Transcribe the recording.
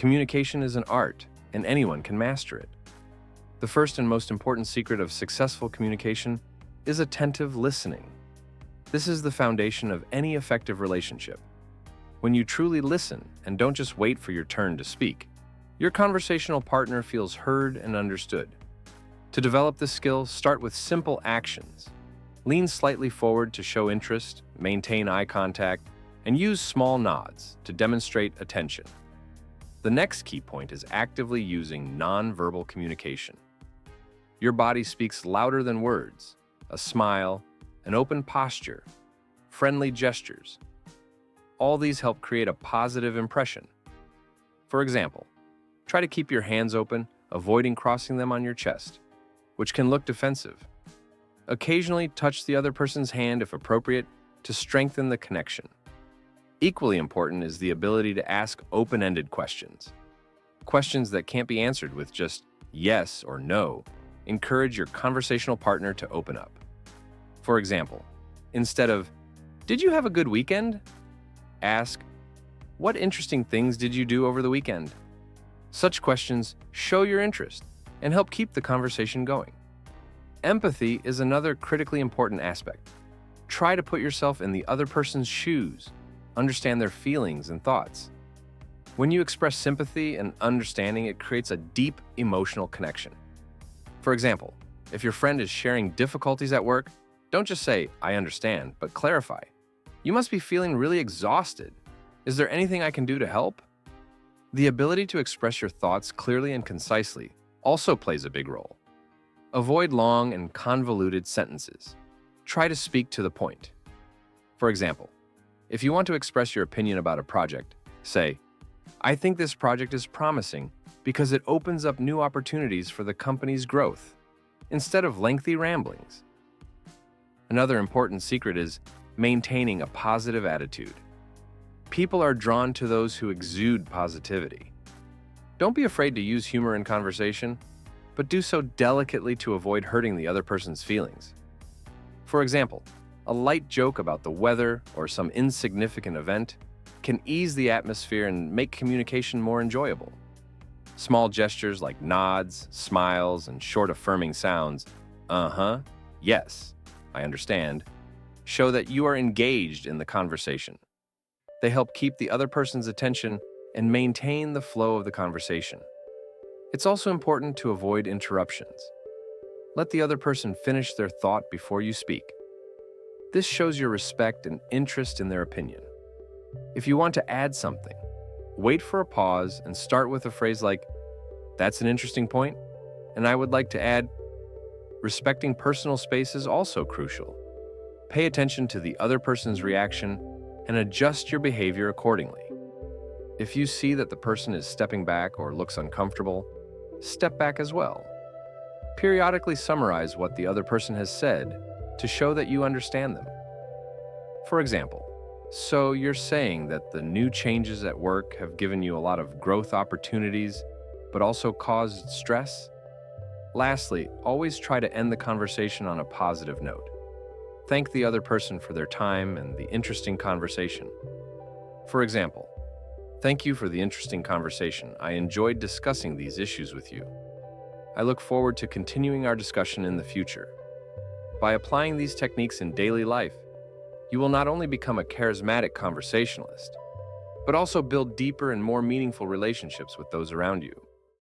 Communication is an art, and anyone can master it. The first and most important secret of successful communication is attentive listening. This is the foundation of any effective relationship. When you truly listen and don't just wait for your turn to speak, your conversational partner feels heard and understood. To develop this skill, start with simple actions. Lean slightly forward to show interest, maintain eye contact, and use small nods to demonstrate attention. The next key point is actively using nonverbal communication. Your body speaks louder than words. A smile, an open posture, friendly gestures. All these help create a positive impression. For example, try to keep your hands open, avoiding crossing them on your chest, which can look defensive. Occasionally touch the other person's hand if appropriate to strengthen the connection. Equally important is the ability to ask open-ended questions. Questions that can't be answered with just yes or no. Encourage your conversational partner to open up. For example, instead of, "Did you have a good weekend?" ask, "What interesting things did you do over the weekend?" Such questions show your interest and help keep the conversation going. Empathy is another critically important aspect. Try to put yourself in the other person's shoes, understand their feelings and thoughts. When you express sympathy and understanding, it creates a deep emotional connection. For example, if your friend is sharing difficulties at work, don't just say, "I understand," but clarify. "You must be feeling really exhausted. Is there anything I can do to help?" The ability to express your thoughts clearly and concisely also plays a big role. Avoid long and convoluted sentences. Try to speak to the point. For example, if you want to express your opinion about a project, say, "I think this project is promising because it opens up new opportunities for the company's growth," instead of lengthy ramblings. Another important secret is maintaining a positive attitude. People are drawn to those who exude positivity. Don't be afraid to use humor in conversation, but do so delicately to avoid hurting the other person's feelings. For example, a light joke about the weather or some insignificant event can ease the atmosphere and make communication more enjoyable. Small gestures like nods, smiles, and short affirming sounds, yes, I understand, show that you are engaged in the conversation. They help keep the other person's attention and maintain the flow of the conversation. It's also important to avoid interruptions. Let the other person finish their thought before you speak. This shows your respect and interest in their opinion. If you want to add something, wait for a pause and start with a phrase like, "That's an interesting point, and I would like to add," respecting personal space is also crucial. Pay attention to the other person's reaction and adjust your behavior accordingly. If you see that the person is stepping back or looks uncomfortable, step back as well. Periodically summarize what the other person has said to show that you understand them. For example, "So you're saying that the new changes at work have given you a lot of growth opportunities, but also caused stress?" Lastly, always try to end the conversation on a positive note. Thank the other person for their time and the interesting conversation. For example, "Thank you for the interesting conversation. I enjoyed discussing these issues with you. I look forward to continuing our discussion in the future." By applying these techniques in daily life, you will not only become a charismatic conversationalist, but also build deeper and more meaningful relationships with those around you.